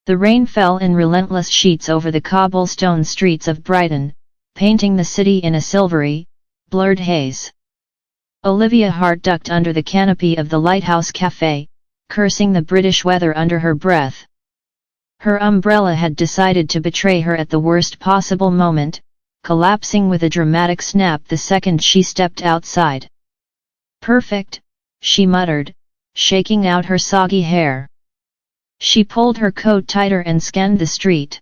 The rain fell in relentless sheets over the cobblestone streets of Brighton, painting the city in a silvery, blurred haze. Olivia Hart ducked under the canopy of the Lighthouse Cafe, cursing the British weather under her breath. Her umbrella had decided to betray her at the worst possible moment, collapsing with a dramatic snap the second she stepped outside. "Perfect," she muttered, shaking out her soggy hair. She pulled her coat tighter and scanned the street.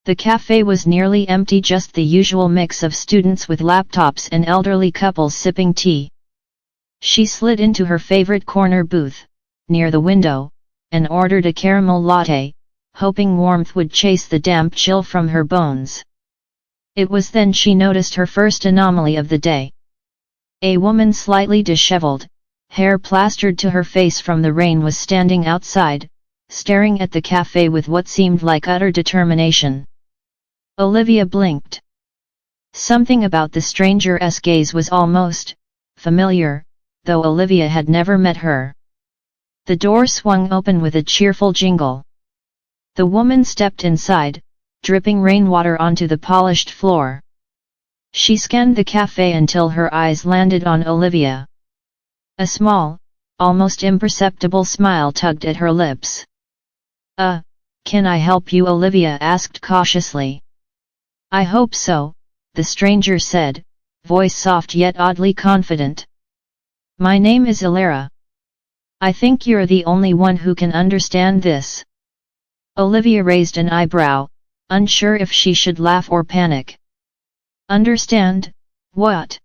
The cafe was nearly empty, just the usual mix of students with laptops and elderly couples sipping tea. She slid into her favorite corner booth, near the window, and ordered a caramel latte, hoping warmth would chase the damp chill from her bones. It was then she noticed her first anomaly of the day. A woman slightly disheveled, hair plastered to her face from the rain, was standing outside, staring at the cafe with what seemed like utter determination. Olivia blinked. Something about the stranger's gaze was almost familiar, though Olivia had never met her. The door swung open with a cheerful jingle. The woman stepped inside, dripping rainwater onto the polished floor. She scanned the cafe until her eyes landed on Olivia. A small, almost imperceptible smile tugged at her lips. Can I help you?" Olivia asked cautiously. "I hope so," the stranger said, voice soft yet oddly confident. "My name is Ilara. I think you're the only one who can understand this." Olivia raised an eyebrow, unsure if she should laugh or panic. "Understand? What?"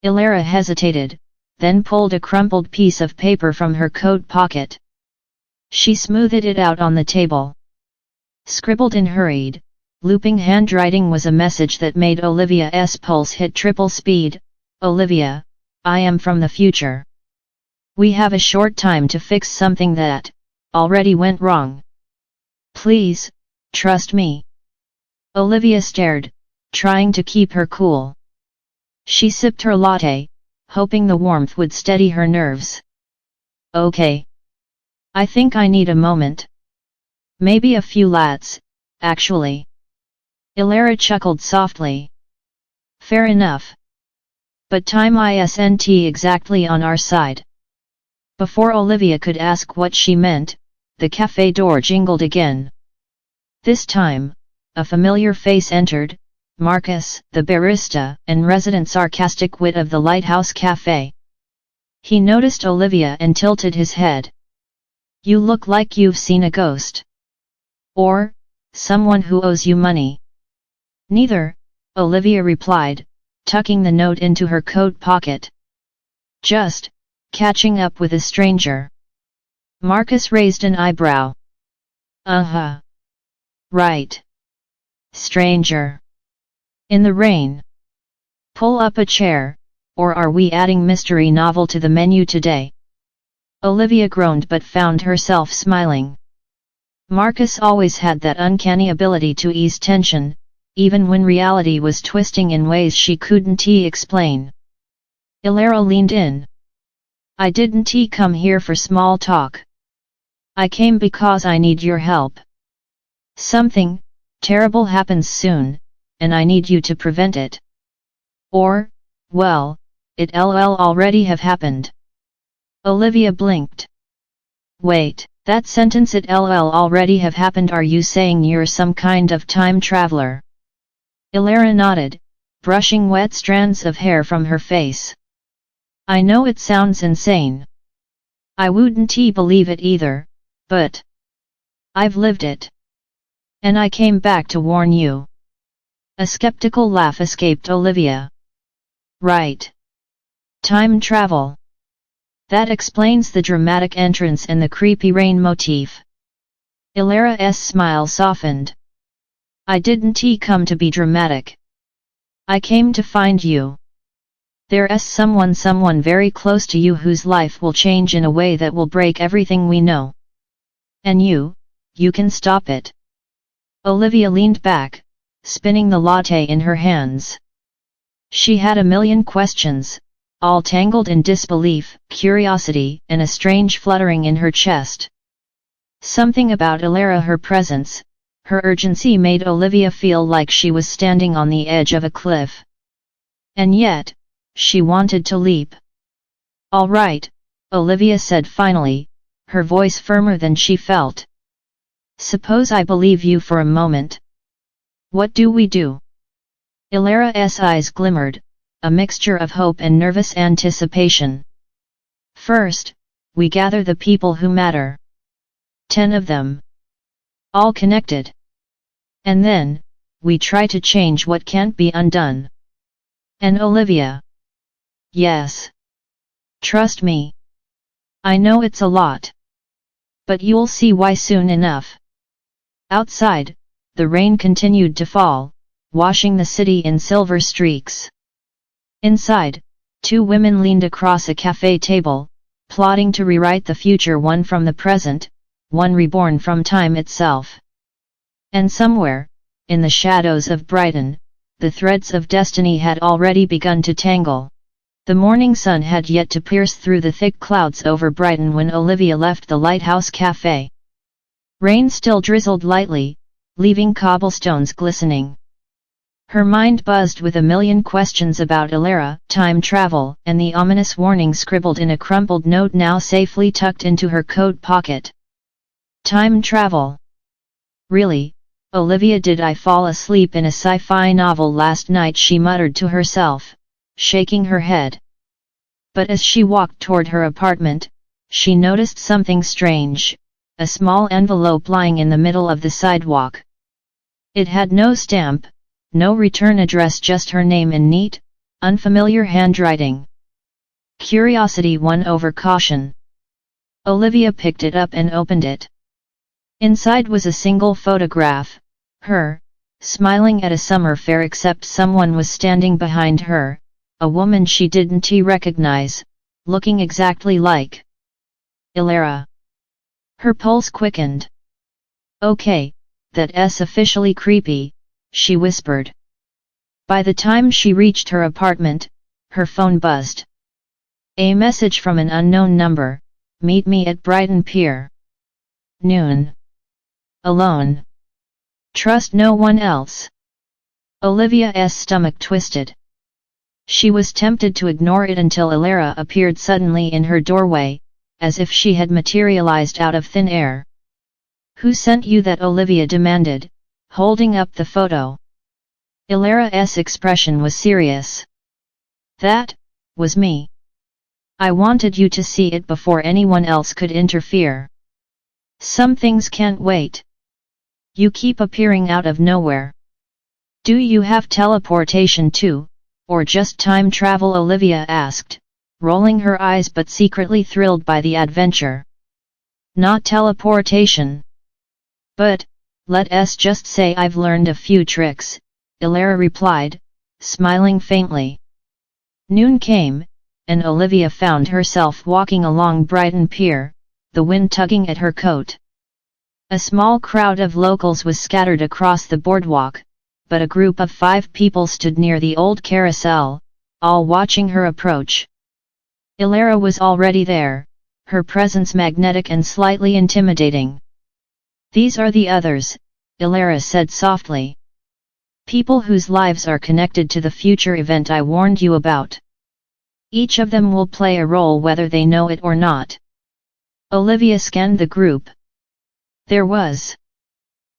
Ilara hesitated, then pulled a crumpled piece of paper from her coat pocket. She smoothed it out on the table. Scribbled in hurried, looping handwriting was a message that made Olivia's pulse hit triple speed. "Olivia, I am from the future. We have a short time to fix something that already went wrong. Please, trust me." Olivia stared, trying to keep her cool. She sipped her latte, hoping the warmth would steady her nerves. "Okay. I think I need a moment. Maybe a few lats, actually." Ilara chuckled softly. "Fair enough. But time isn't exactly on our side." Before Olivia could ask what she meant, the cafe door jingled again. This time, a familiar face entered, Marcus, the barista and resident sarcastic wit of the Lighthouse Cafe. He noticed Olivia and tilted his head. "You look like you've seen a ghost. Or someone who owes you money." "Neither," Olivia replied, tucking the note into her coat pocket. "Just catching up with a stranger." Marcus raised an eyebrow. "Uh-huh. Right. Stranger. In the rain. Pull up a chair, or are we adding mystery novel to the menu today?" Olivia groaned but found herself smiling. Marcus always had that uncanny ability to ease tension, even when reality was twisting in ways she couldn't explain. Ilara leaned in. "I didn't come here for small talk. I came because I need your help. Something terrible happens soon, and I need you to prevent it. Or, well, it'll already have happened." Olivia blinked. "Wait, that sentence, "it'll already have happened," are you saying you're some kind of time traveler?" Ilara nodded, brushing wet strands of hair from her face. "I know it sounds insane. I wouldn't believe it either, but I've lived it. And I came back to warn you." A skeptical laugh escaped Olivia. "Right. Time travel. That explains the dramatic entrance and the creepy rain motif." Ilara's smile softened. "I didn't come to be dramatic. I came to find you. There's someone very close to you whose life will change in a way that will break everything we know. And you can stop it." Olivia leaned back, spinning the latte in her hands. She had a million questions, all tangled in disbelief, curiosity, and a strange fluttering in her chest. Something about Ilara, her presence, her urgency made Olivia feel like she was standing on the edge of a cliff. And yet, she wanted to leap. "All right," Olivia said finally, her voice firmer than she felt. "Suppose I believe you for a moment. What do we do?" Ilara's eyes glimmered, a mixture of hope and nervous anticipation. "First, we gather the people who matter. 10 of them. All connected. And then, we try to change what can't be undone." And Olivia. "Yes. Trust me. I know it's a lot. But you'll see why soon enough." Outside, the rain continued to fall, washing the city in silver streaks. Inside, 2 women leaned across a cafe table, plotting to rewrite the future, one from the present, one reborn from time itself. And somewhere, in the shadows of Brighton, the threads of destiny had already begun to tangle. The morning sun had yet to pierce through the thick clouds over Brighton when Olivia left the Lighthouse Cafe. Rain still drizzled lightly, leaving cobblestones glistening. Her mind buzzed with a million questions about Ilara, time travel, and the ominous warning scribbled in a crumpled note now safely tucked into her coat pocket. Time travel. Really, Olivia, did I fall asleep in a sci-fi novel last night? She muttered to herself, shaking her head. But as she walked toward her apartment, she noticed something strange, a small envelope lying in the middle of the sidewalk. It had no stamp, no return address, just her name in neat, unfamiliar handwriting. Curiosity won over caution. Olivia picked it up and opened it. Inside was a single photograph, her, smiling at a summer fair, except someone was standing behind her, a woman she didn't recognize, looking exactly like Ilara. Her pulse quickened. "Okay, that's officially creepy," she whispered. By the time she reached her apartment, her phone buzzed. A message from an unknown number: "Meet me at Brighton Pier. Noon. Alone. Trust no one else." Olivia's stomach twisted. She was tempted to ignore it until Ilara appeared suddenly in her doorway, as if she had materialized out of thin air. "Who sent you that?" Olivia demanded, holding up the photo. Ilara's expression was serious. "That was me. I wanted you to see it before anyone else could interfere. Some things can't wait. You keep appearing out of nowhere. Do you have teleportation too, or just time travel?" Olivia asked, rolling her eyes but secretly thrilled by the adventure. "Not teleportation. But, let's just say I've learned a few tricks," Ilara replied, smiling faintly. Noon came, and Olivia found herself walking along Brighton Pier, the wind tugging at her coat. A small crowd of locals was scattered across the boardwalk, but a group of 5 people stood near the old carousel, all watching her approach. Ilara was already there, her presence magnetic and slightly intimidating. "These are the others," Ilara said softly. "People whose lives are connected to the future event I warned you about. Each of them will play a role whether they know it or not." Olivia scanned the group. There was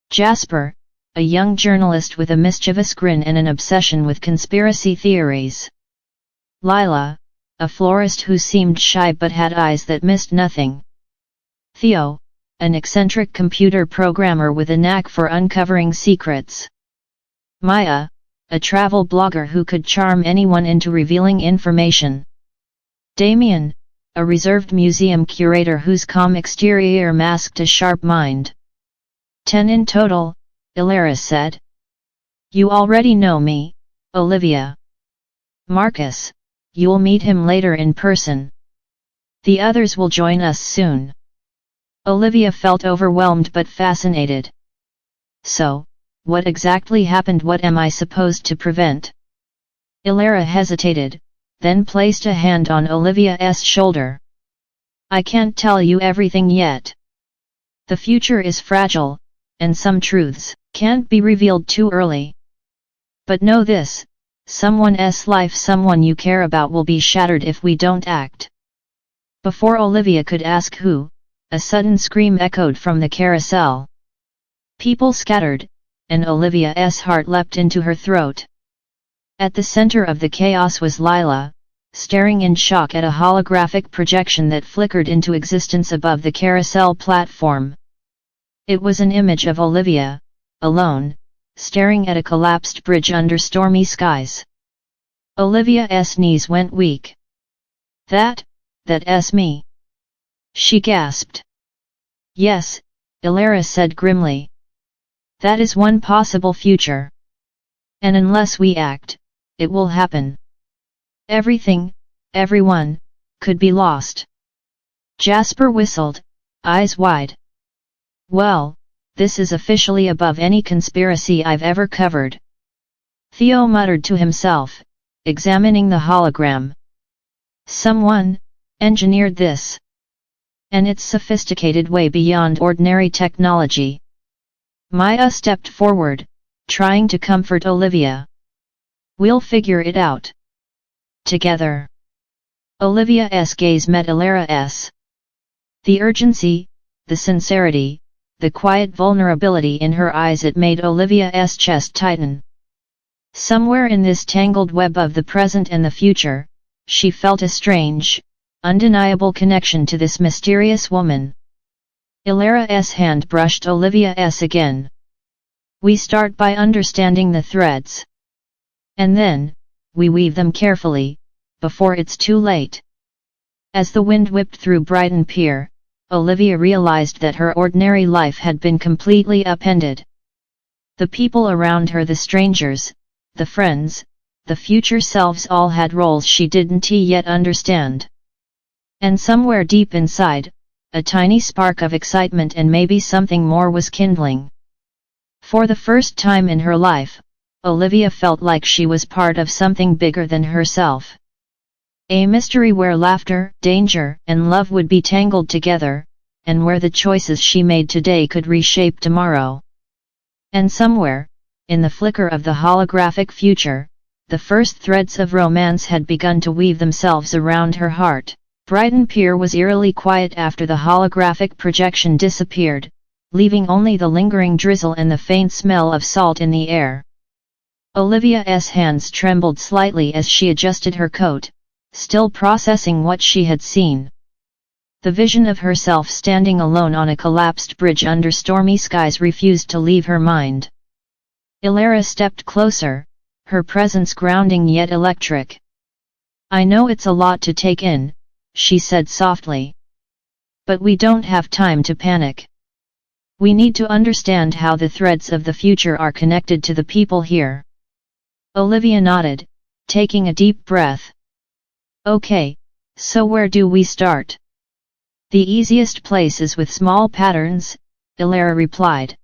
Jasper, a young journalist with a mischievous grin and an obsession with conspiracy theories. Lila, a florist who seemed shy but had eyes that missed nothing. Theo, an eccentric computer programmer with a knack for uncovering secrets. Maya, a travel blogger who could charm anyone into revealing information. Damien, a reserved museum curator whose calm exterior masked a sharp mind. 10 in total, Ilara said. "You already know me, Olivia. Marcus, you'll meet him later in person. The others will join us soon." Olivia felt overwhelmed but fascinated. "So, what exactly happened? What am I supposed to prevent?" Ilara hesitated, then placed a hand on Olivia's shoulder. "I can't tell you everything yet. The future is fragile, and some truths can't be revealed too early. But know this, someone's life, someone you care about, will be shattered if we don't act. Before Olivia could ask who, a sudden scream echoed from the carousel. People scattered, and Olivia's heart leapt into her throat. At the center of the chaos was Lila, staring in shock at a holographic projection that flickered into existence above the carousel platform. It was an image of Olivia, alone, staring at a collapsed bridge under stormy skies. Olivia's knees went weak. That's me. She gasped. Yes, Ilara said grimly. That is one possible future. And unless we act, it will happen. Everything, everyone, could be lost. Jasper whistled, eyes wide. Well, this is officially above any conspiracy I've ever covered. Theo muttered to himself, examining the hologram. Someone engineered this. And it's sophisticated way beyond ordinary technology. Maya stepped forward, trying to comfort Olivia. We'll figure it out. Together. Olivia's gaze met Ilara's. The urgency, the sincerity, the quiet vulnerability in her eyes, it made Olivia's chest tighten. Somewhere in this tangled web of the present and the future, she felt a strange, undeniable connection to this mysterious woman. Ilara's hand brushed Olivia's again. We start by understanding the threads. And then, we weave them carefully, before it's too late. As the wind whipped through Brighton Pier, Olivia realized that her ordinary life had been completely upended. The people around her, the strangers, the friends, the future selves, all had roles she didn't yet understand. And somewhere deep inside, a tiny spark of excitement and maybe something more was kindling. For the first time in her life, Olivia felt like she was part of something bigger than herself. A mystery where laughter, danger, and love would be tangled together, and where the choices she made today could reshape tomorrow. And somewhere, in the flicker of the holographic future, the first threads of romance had begun to weave themselves around her heart. Brighton Pier was eerily quiet after the holographic projection disappeared, leaving only the lingering drizzle and the faint smell of salt in the air. Olivia's hands trembled slightly as she adjusted her coat, still processing what she had seen. The vision of herself standing alone on a collapsed bridge under stormy skies refused to leave her mind. Ilara stepped closer, her presence grounding yet electric. I know it's a lot to take in, she said softly. But we don't have time to panic. We need to understand how the threads of the future are connected to the people here. Olivia nodded, taking a deep breath. Okay, so where do we start? The easiest place is with small patterns, Ilara replied.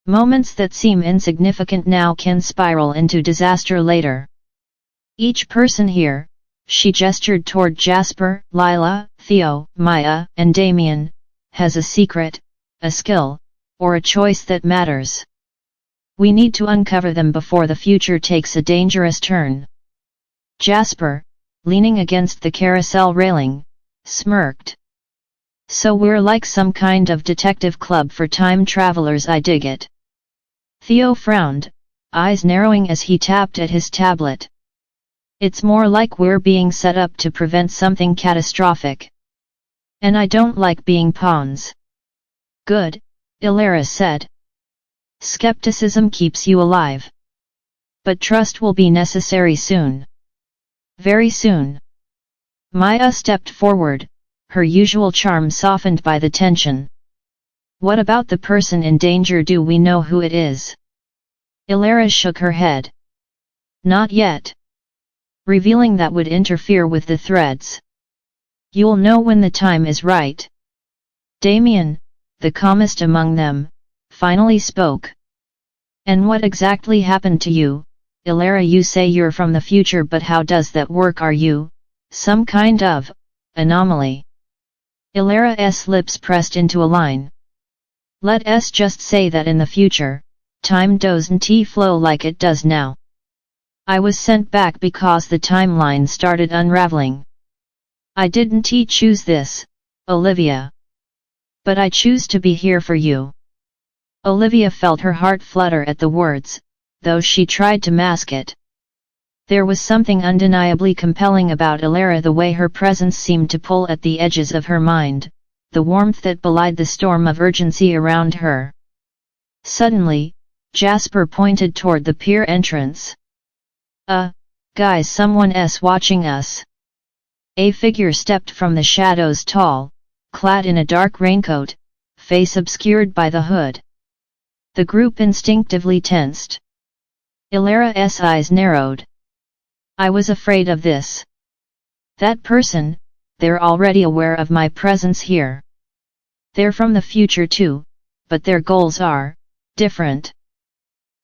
Moments that seem insignificant now can spiral into disaster later. Each person here, she gestured toward Jasper, Lila, Theo, Maya, and Damien, has a secret, a skill, or a choice that matters. We need to uncover them before the future takes a dangerous turn. Jasper, leaning against the carousel railing, smirked. So we're like some kind of detective club for time travelers, I dig it. Theo frowned, eyes narrowing as he tapped at his tablet. It's more like we're being set up to prevent something catastrophic. And I don't like being pawns. Good, Ilara said. Skepticism keeps you alive. But trust will be necessary soon. Very soon. Maya stepped forward, her usual charm softened by the tension. What about the person in danger? Do we know who it is? Ilara shook her head. Not yet. Revealing that would interfere with the threads. You'll know when the time is right. Damien, the calmest among them, finally spoke. And what exactly happened to you, Ilara? You say you're from the future, but how does that work? Are you some kind of anomaly? Ilara's lips pressed into a line. Let us just say that in the future, time doesn't flow like it does now. I was sent back because the timeline started unraveling. I didn't choose this, Olivia. But I choose to be here for you. Olivia felt her heart flutter at the words, though she tried to mask it. There was something undeniably compelling about Elara, the way her presence seemed to pull at the edges of her mind, the warmth that belied the storm of urgency around her. Suddenly, Jasper pointed toward the pier entrance. Guys, someone's watching us. A figure stepped from the shadows, tall, clad in a dark raincoat, face obscured by the hood. The group instinctively tensed. Elara's eyes narrowed. I was afraid of this. That person, they're already aware of my presence here. They're from the future too, but their goals are different.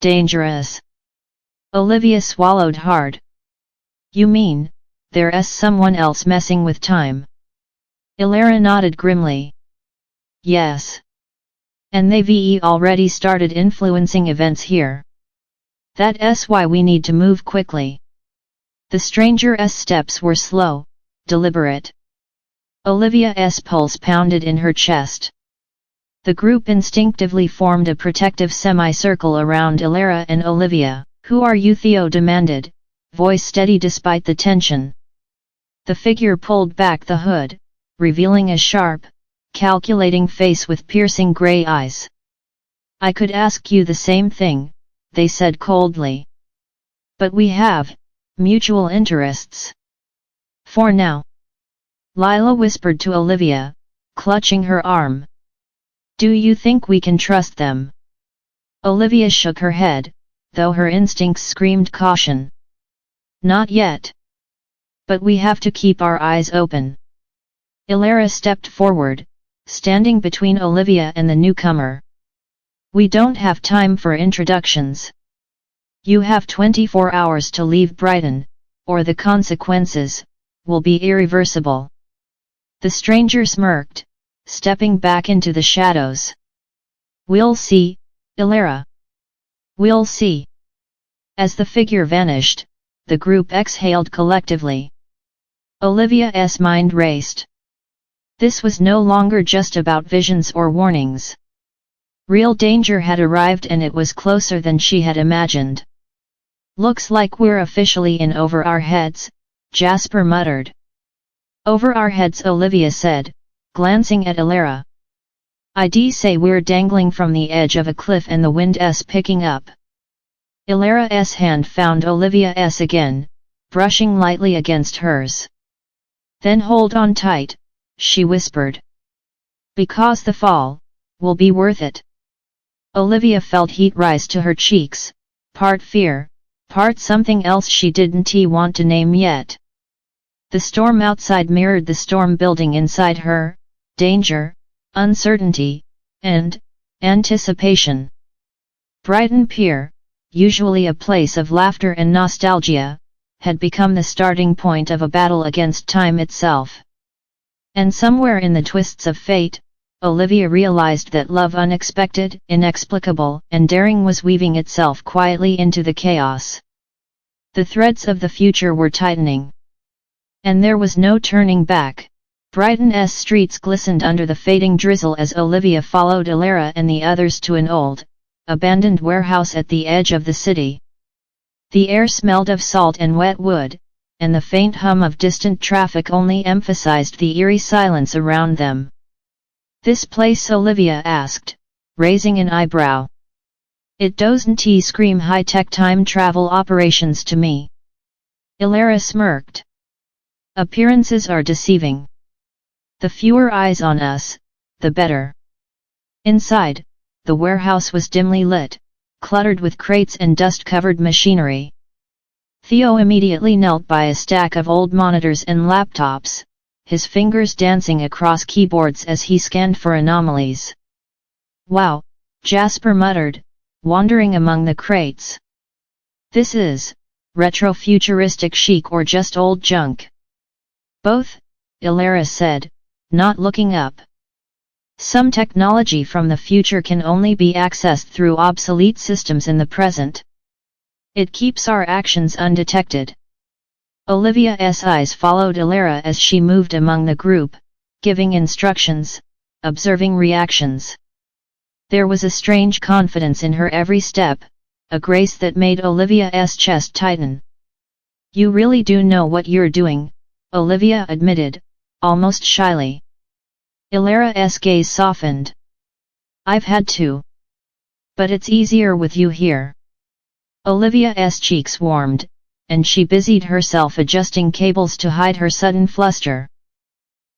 Dangerous. Olivia swallowed hard. You mean, there's someone else messing with time? Elara nodded grimly. Yes. And they've already started influencing events here. That's why we need to move quickly. The stranger's steps were slow, deliberate. Olivia's pulse pounded in her chest. The group instinctively formed a protective semicircle around Elara and Olivia. Who are you? Theo demanded, voice steady despite the tension. The figure pulled back the hood, revealing a sharp, calculating face with piercing gray eyes. I could ask you the same thing, they said coldly. But we have mutual interests. For now. Lila whispered to Olivia, clutching her arm. Do you think we can trust them? Olivia shook her head, though her instincts screamed caution. Not yet. But we have to keep our eyes open. Elara stepped forward, standing between Olivia and the newcomer. We don't have time for introductions. You have 24 hours to leave Brighton, or the consequences will be irreversible. The stranger smirked, stepping back into the shadows. We'll see, Elara. We'll see. As the figure vanished, the group exhaled collectively. Olivia's mind raced. This was no longer just about visions or warnings. Real danger had arrived, and it was closer than she had imagined. Looks like we're officially in over our heads, Jasper muttered. Over our heads, Olivia said, glancing at Elara. I'd say we're dangling from the edge of a cliff and the wind's picking up. Elara's hand found Olivia's again, brushing lightly against hers. Then hold on tight, she whispered. Because the fall will be worth it. Olivia felt heat rise to her cheeks, part fear, part something else she didn't want to name yet. The storm outside mirrored the storm building inside her, danger, uncertainty, and anticipation. Brighton Pier, usually a place of laughter and nostalgia, had become the starting point of a battle against time itself. And somewhere in the twists of fate, Olivia realized that love, unexpected, inexplicable, and daring, was weaving itself quietly into the chaos. The threads of the future were tightening. And there was no turning back. Brighton's streets glistened under the fading drizzle as Olivia followed Elara and the others to an old, abandoned warehouse at the edge of the city. The air smelled of salt and wet wood, and the faint hum of distant traffic only emphasized the eerie silence around them. This place? Olivia asked, raising an eyebrow. It doesn't scream high-tech time travel operations to me. Elara smirked. Appearances are deceiving. The fewer eyes on us, the better. Inside, the warehouse was dimly lit, cluttered with crates and dust-covered machinery. Theo immediately knelt by a stack of old monitors and laptops, his fingers dancing across keyboards as he scanned for anomalies. Wow, Jasper muttered, wandering among the crates. This is retro-futuristic chic or just old junk? Both, Elara said, not looking up. Some technology from the future can only be accessed through obsolete systems in the present. It keeps our actions undetected. Olivia's eyes followed Elara as she moved among the group, giving instructions, observing reactions. There was a strange confidence in her every step, a grace that made Olivia's chest tighten. "You really do know what you're doing," Olivia admitted, almost shyly. Elara's gaze softened. "I've had to. But it's easier with you here." Olivia's cheeks warmed, and she busied herself adjusting cables to hide her sudden fluster.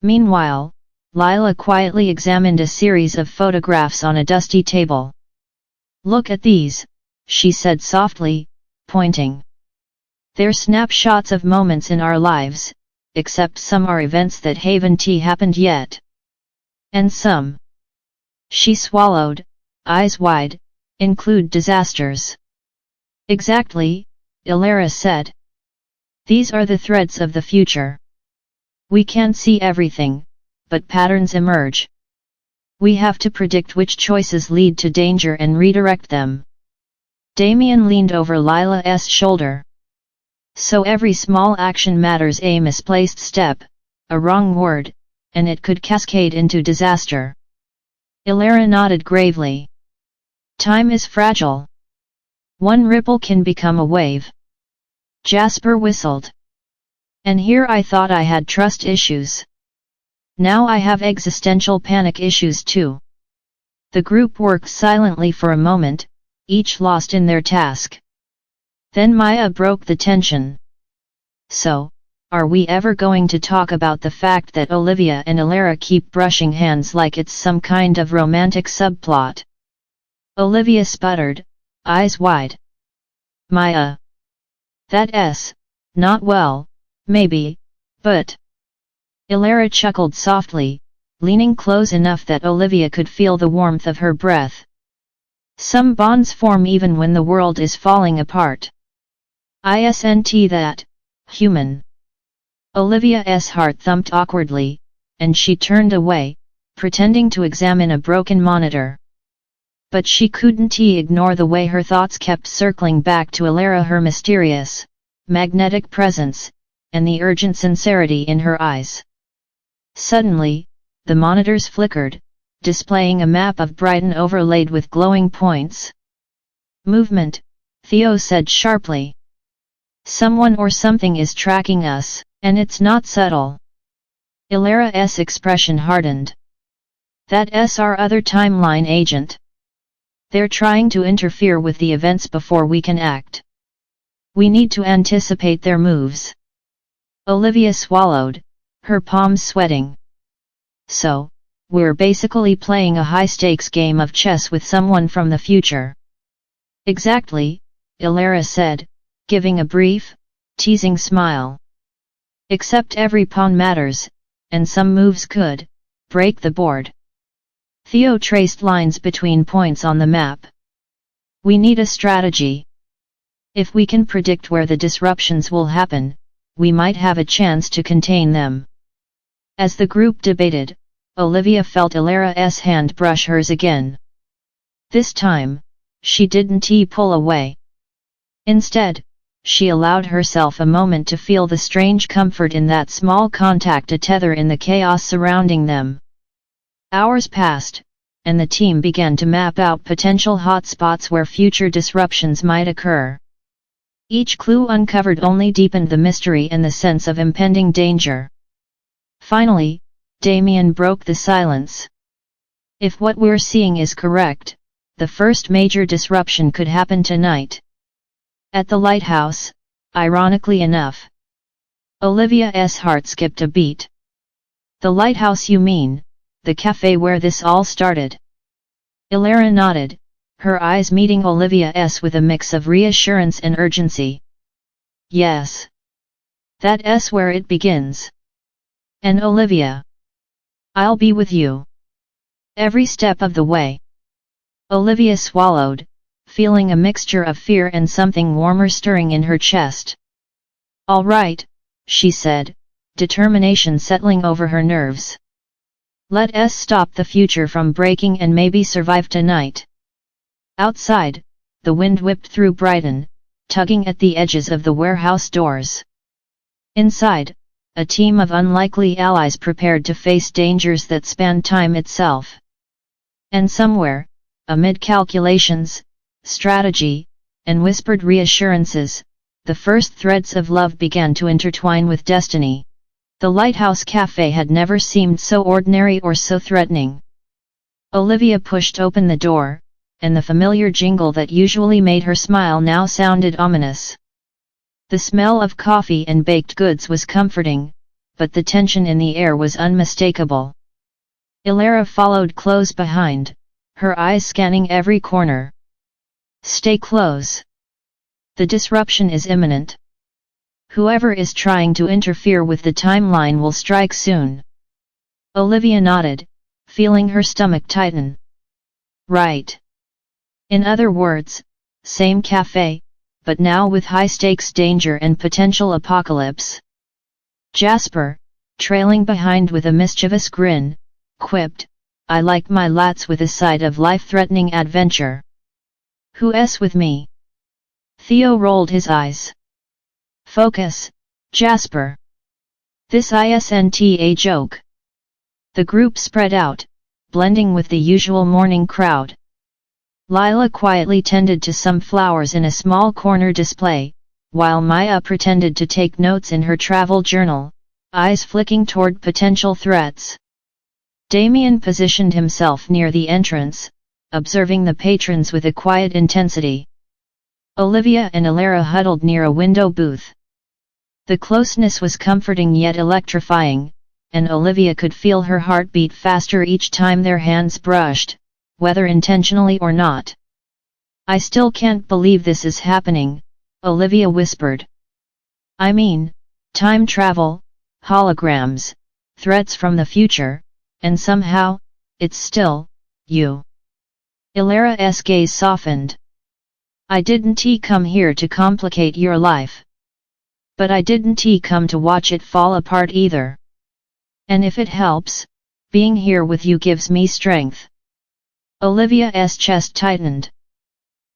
Meanwhile, Lila quietly examined a series of photographs on a dusty table. "Look at these," she said softly, pointing. "They're snapshots of moments in our lives, except some are events that haven't happened yet. And some," she swallowed, eyes wide, "include disasters." "Exactly," Elara said. "These are the threads of the future. We can't see everything, but patterns emerge. We have to predict which choices lead to danger and redirect them." Damien leaned over Lila's shoulder. "So every small action matters, a misplaced step, a wrong word, and it could cascade into disaster." Elara nodded gravely. "Time is fragile. One ripple can become a wave." Jasper whistled. "And here I thought I had trust issues. Now I have existential panic issues too." The group worked silently for a moment, each lost in their task. Then Maya broke the tension. "So, are we ever going to talk about the fact that Olivia and Elara keep brushing hands like it's some kind of romantic subplot?" Olivia sputtered, eyes wide. "Maya. That's not well, maybe, but..." Elara chuckled softly, leaning close enough that Olivia could feel the warmth of her breath. "Some bonds form even when the world is falling apart. Isn't that human?" Olivia's heart thumped awkwardly, and she turned away, pretending to examine a broken monitor. But she couldn't ignore the way her thoughts kept circling back to Elara, her mysterious, magnetic presence, and the urgent sincerity in her eyes. Suddenly, the monitors flickered, displaying a map of Brighton overlaid with glowing points. "Movement," Theo said sharply. "Someone or something is tracking us, and it's not subtle." Elara's expression hardened. "That's our other timeline agent. They're trying to interfere with the events before we can act. We need to anticipate their moves." Olivia swallowed, her palms sweating. "So, we're basically playing a high-stakes game of chess with someone from the future." "Exactly," Elara said, giving a brief, teasing smile. "Except every pawn matters, and some moves could break the board." Theo traced lines between points on the map. "We need a strategy. If we can predict where the disruptions will happen, we might have a chance to contain them." As the group debated, Olivia felt Elara's hand brush hers again. This time, she didn't pull away. Instead, she allowed herself a moment to feel the strange comfort in that small contact, a tether in the chaos surrounding them. Hours passed, and the team began to map out potential hotspots where future disruptions might occur. Each clue uncovered only deepened the mystery and the sense of impending danger. Finally, Damien broke the silence. "If what we're seeing is correct, the first major disruption could happen tonight. At the lighthouse, ironically enough." Olivia's heart skipped a beat. "The lighthouse, you mean, the cafe where this all started?" Elara nodded, her eyes meeting Olivia's with a mix of reassurance and urgency. "Yes. That's where it begins. And Olivia, I'll be with you every step of the way." Olivia swallowed, feeling a mixture of fear and something warmer stirring in her chest. "All right," she said, determination settling over her nerves. Let us stop the future from breaking and maybe survive tonight. Outside, the wind whipped through Brighton, tugging at the edges of the warehouse doors. Inside, a team of unlikely allies prepared to face dangers that spanned time itself. And somewhere, amid calculations, strategy, and whispered reassurances, the first threads of love began to intertwine with destiny. The Lighthouse Cafe had never seemed so ordinary or so threatening. Olivia pushed open the door, and the familiar jingle that usually made her smile now sounded ominous. The smell of coffee and baked goods was comforting, but the tension in the air was unmistakable. Ilara followed close behind, her eyes scanning every corner. Stay close. The disruption is imminent. Whoever is trying to interfere with the timeline will strike soon. Olivia nodded, feeling her stomach tighten. Right. In other words, same cafe, but now with high-stakes danger and potential apocalypse. Jasper, trailing behind with a mischievous grin, quipped, I like my lats with a side of life-threatening adventure. Who's with me? Theo rolled his eyes. Focus, Jasper. This isn't a joke. The group spread out, blending with the usual morning crowd. Lila quietly tended to some flowers in a small corner display, while Maya pretended to take notes in her travel journal, eyes flicking toward potential threats. Damien positioned himself near the entrance, observing the patrons with a quiet intensity. Olivia and Ilara huddled near a window booth. The closeness was comforting yet electrifying, and Olivia could feel her heartbeat faster each time their hands brushed, whether intentionally or not. I still can't believe this is happening, Olivia whispered. I mean, time travel, holograms, threats from the future, and somehow, it's still, you. Ilara's gaze softened. I didn't come here to complicate your life. But I didn't come to watch it fall apart either. And if it helps, being here with you gives me strength. Olivia's chest tightened.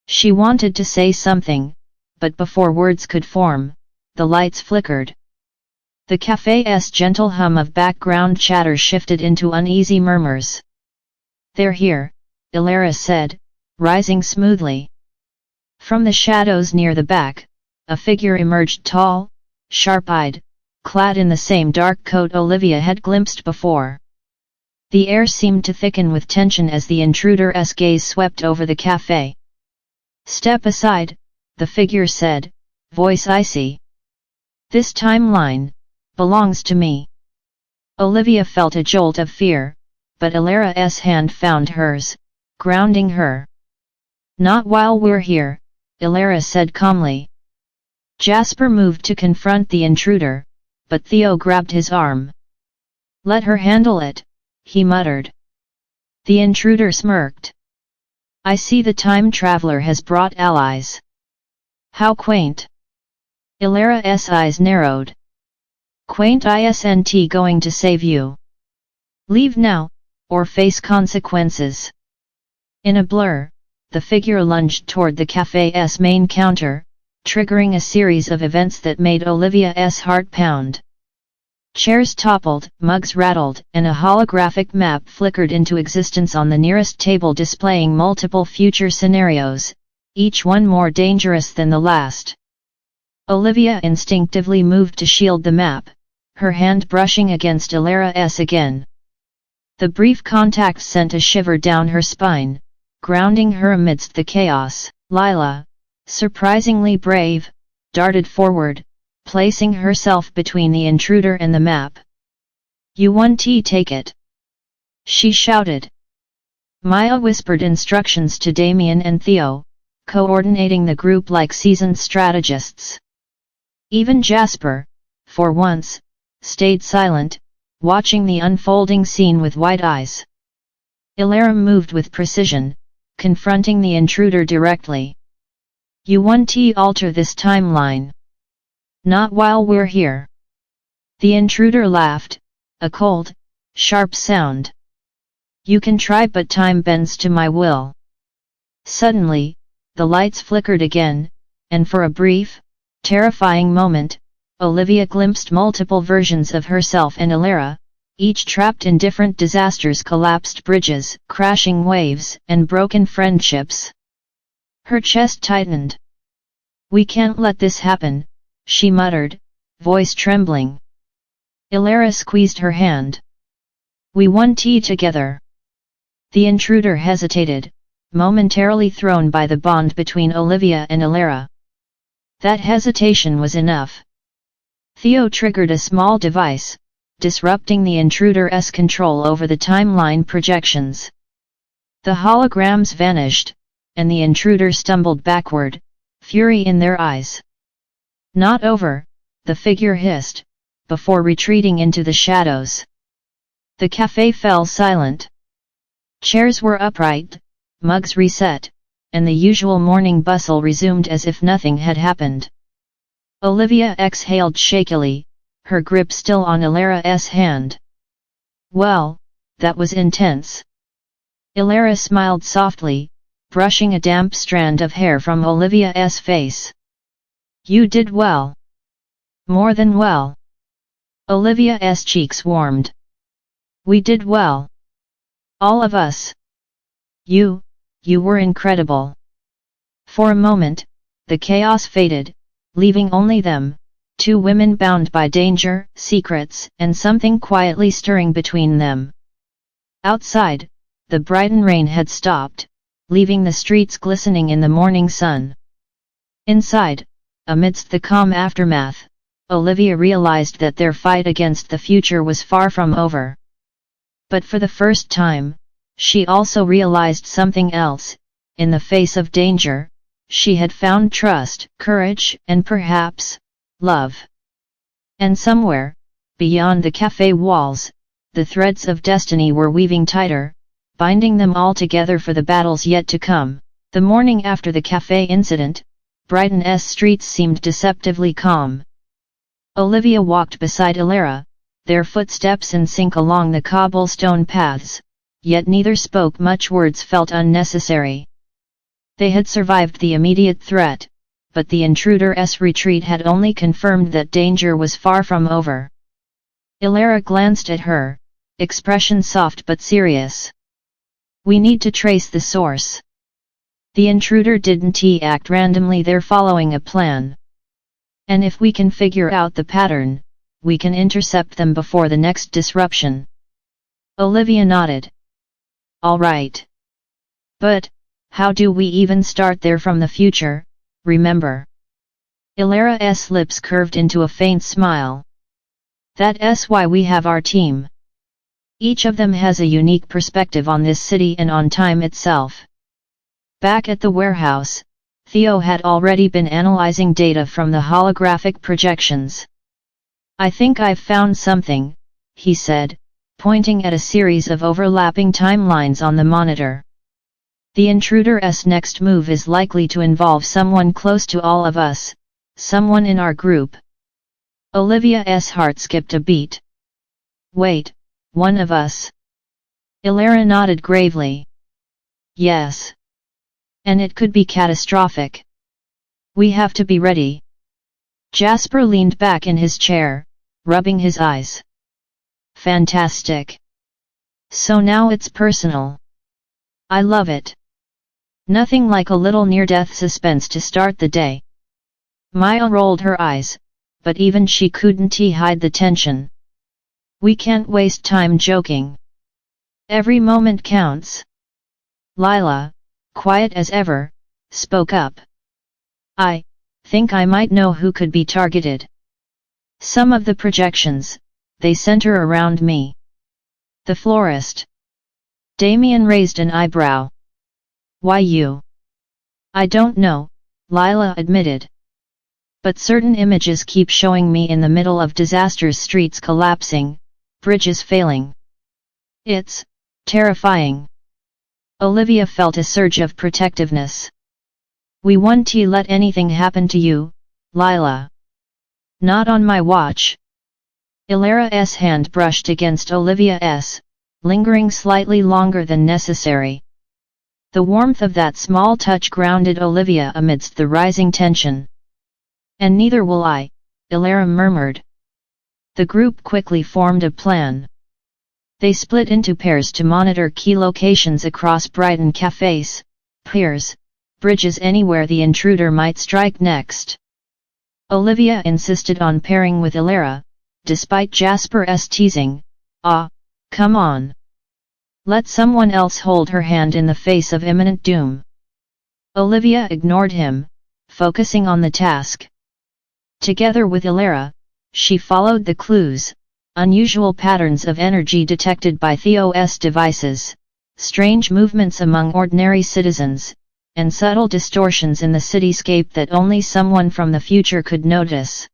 She wanted to say something, but before words could form, the lights flickered. The cafe's gentle hum of background chatter shifted into uneasy murmurs. They're here, Ilara said, rising smoothly. From the shadows near the back, a figure emerged tall, sharp-eyed, clad in the same dark coat Olivia had glimpsed before. The air seemed to thicken with tension as the intruder's gaze swept over the cafe. Step aside, the figure said, voice icy. This timeline belongs to me. Olivia felt a jolt of fear, but Ilara's hand found hers, grounding her. Not while we're here, Ilara said calmly. Jasper moved to confront the intruder, but Theo grabbed his arm. Let her handle it, he muttered. The intruder smirked. I see the time traveler has brought allies. How quaint. Ilara's eyes narrowed. Quaint isn't going to save you. Leave now, or face consequences. In a blur, the figure lunged toward the cafe's main counter, triggering a series of events that made Olivia's heart pound. Chairs toppled, mugs rattled, and a holographic map flickered into existence on the nearest table displaying multiple future scenarios, each one more dangerous than the last. Olivia instinctively moved to shield the map, her hand brushing against Ilara's again. The brief contact sent a shiver down her spine, grounding her amidst the chaos. Lila, surprisingly brave, darted forward, placing herself between the intruder and the map. You want to take it? She shouted. Maya whispered instructions to Damien and Theo, coordinating the group like seasoned strategists. Even Jasper, for once, stayed silent, watching the unfolding scene with wide eyes. Ilara moved with precision, confronting the intruder directly. You want to alter this timeline? Not while we're here. The intruder laughed, a cold, sharp sound. You can try, but time bends to my will. Suddenly, the lights flickered again, and for a brief, terrifying moment, Olivia glimpsed multiple versions of herself and Ilara, each trapped in different disasters: collapsed bridges, crashing waves, and broken friendships. Her chest tightened. "We can't let this happen," she muttered, voice trembling. Ilara squeezed her hand. "We won tea together." The intruder hesitated, momentarily thrown by the bond between Olivia and Ilara. That hesitation was enough. Theo triggered a small device, disrupting the intruder's control over the timeline projections. The holograms vanished, and the intruder stumbled backward, fury in their eyes. "Not over," the figure hissed, before retreating into the shadows. The cafe fell silent. Chairs were upright, mugs reset, and the usual morning bustle resumed as if nothing had happened. Olivia exhaled shakily, her grip still on Ilara's hand. "Well, that was intense." Ilara smiled softly, brushing a damp strand of hair from Olivia's face. "You did well. More than well." Olivia's cheeks warmed. "We did well. All of us. You were incredible." For a moment, the chaos faded, leaving only them, two women bound by danger, secrets, and something quietly stirring between them. Outside, the Brighton rain had stopped, leaving the streets glistening in the morning sun. Inside, amidst the calm aftermath, Olivia realized that their fight against the future was far from over. But for the first time, she also realized something else: in the face of danger, she had found trust, courage, and perhaps, love. And somewhere, beyond the cafe walls, the threads of destiny were weaving tighter, binding them all together for the battles yet to come. The morning after the cafe incident, Brighton's streets seemed deceptively calm. Olivia walked beside Ilara, their footsteps in sync along the cobblestone paths, yet neither spoke much. Words felt unnecessary. They had survived the immediate threat, but the intruder's retreat had only confirmed that danger was far from over. Ilara glanced at her, expression soft but serious. "We need to trace the source. The intruder didn't act randomly, they're following a plan. And if we can figure out the pattern, we can intercept them before the next disruption." Olivia nodded. "All right. But, how do we even start there from the future, remember?" Ilara's lips curved into a faint smile. "That's why we have our team. Each of them has a unique perspective on this city and on time itself." Back at the warehouse, Theo had already been analyzing data from the holographic projections. "I think I've found something," he said, pointing at a series of overlapping timelines on the monitor. "The intruder's next move is likely to involve someone close to all of us, someone in our group." Olivia's heart skipped a beat. "Wait, one of us?" Ilara nodded gravely. "Yes. And it could be catastrophic. We have to be ready." Jasper leaned back in his chair, rubbing his eyes. "Fantastic. So now it's personal. I love it. Nothing like a little near-death suspense to start the day." Maya rolled her eyes, but even she couldn't hide the tension. "We can't waste time joking. Every moment counts." Lila, quiet as ever, spoke up. "I think I might know who could be targeted. Some of the projections, they center around me." "The florist." Damien raised an eyebrow. "Why you?" "I don't know," Lila admitted. "But certain images keep showing me in the middle of disasters, streets collapsing, bridges failing. It's terrifying." Olivia felt a surge of protectiveness. "We won't let anything happen to you, Lila. Not on my watch." Ilara's hand brushed against Olivia's, lingering slightly longer than necessary. The warmth of that small touch grounded Olivia amidst the rising tension. "And neither will I," Ilara murmured. The group quickly formed a plan. They split into pairs to monitor key locations across Brighton: cafes, piers, bridges, anywhere the intruder might strike next. Olivia insisted on pairing with Ilara, despite Jasper's teasing, "Ah, come on. Let someone else hold her hand in the face of imminent doom." Olivia ignored him, focusing on the task. Together with Ilara, she followed the clues, unusual patterns of energy detected by Theo's devices, strange movements among ordinary citizens, and subtle distortions in the cityscape that only someone from the future could notice.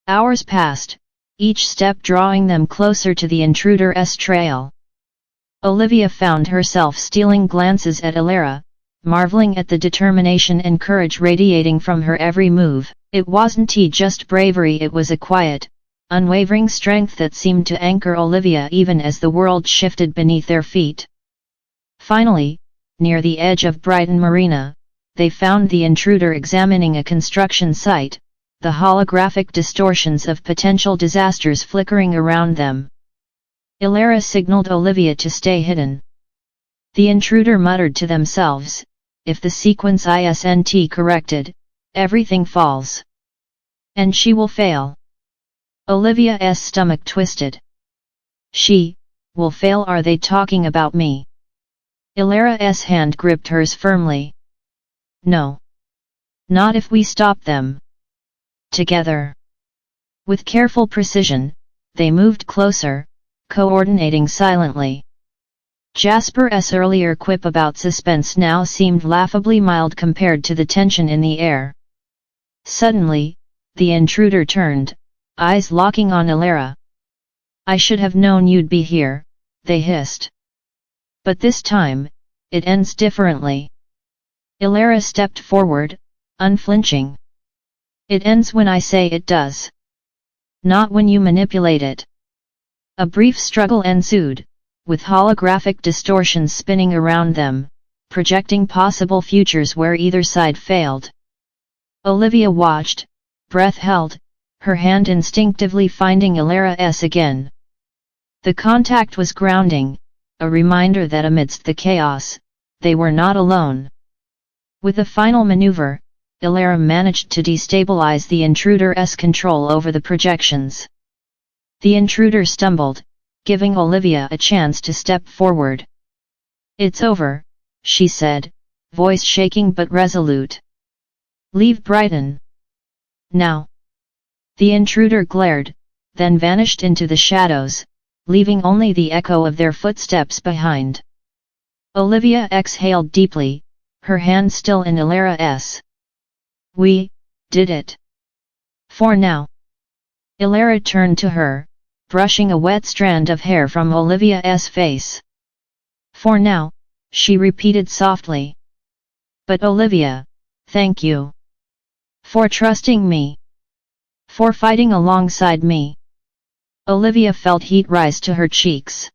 Hours passed, each step drawing them closer to the intruder's trail. Olivia found herself stealing glances at Ilara, marveling at the determination and courage radiating from her every move. It wasn't just bravery, it was a quiet, unwavering strength that seemed to anchor Olivia even as the world shifted beneath their feet. Finally, near the edge of Brighton Marina, they found the intruder examining a construction site, the holographic distortions of potential disasters flickering around them. Ilara signaled Olivia to stay hidden. The intruder muttered to themselves, "If the sequence isn't corrected, everything falls. And she will fail." Olivia's stomach twisted. "She will fail? Are they talking about me?" Ilara's hand gripped hers firmly. "No. Not if we stop them." Together. With careful precision, they moved closer, coordinating silently. Jasper's earlier quip about suspense now seemed laughably mild compared to the tension in the air. Suddenly, the intruder turned, eyes locking on Ilara. "I should have known you'd be here," they hissed. "But this time, it ends differently." Ilara stepped forward, unflinching. "It ends when I say it does. Not when you manipulate it." A brief struggle ensued, with holographic distortions spinning around them, projecting possible futures where either side failed. Olivia watched, breath held, her hand instinctively finding Ilara's again. The contact was grounding, a reminder that amidst the chaos, they were not alone. With a final maneuver, Ilara managed to destabilize the intruder's control over the projections. The intruder stumbled, giving Olivia a chance to step forward. "It's over," she said, voice shaking but resolute. "Leave Brighton. Now." The intruder glared, then vanished into the shadows, leaving only the echo of their footsteps behind. Olivia exhaled deeply, her hand still in Ilara's. "We did it. For now." Ilara turned to her, brushing a wet strand of hair from Olivia's face. "For now," she repeated softly. "But Olivia, thank you. For trusting me. For fighting alongside me." Olivia felt heat rise to her cheeks.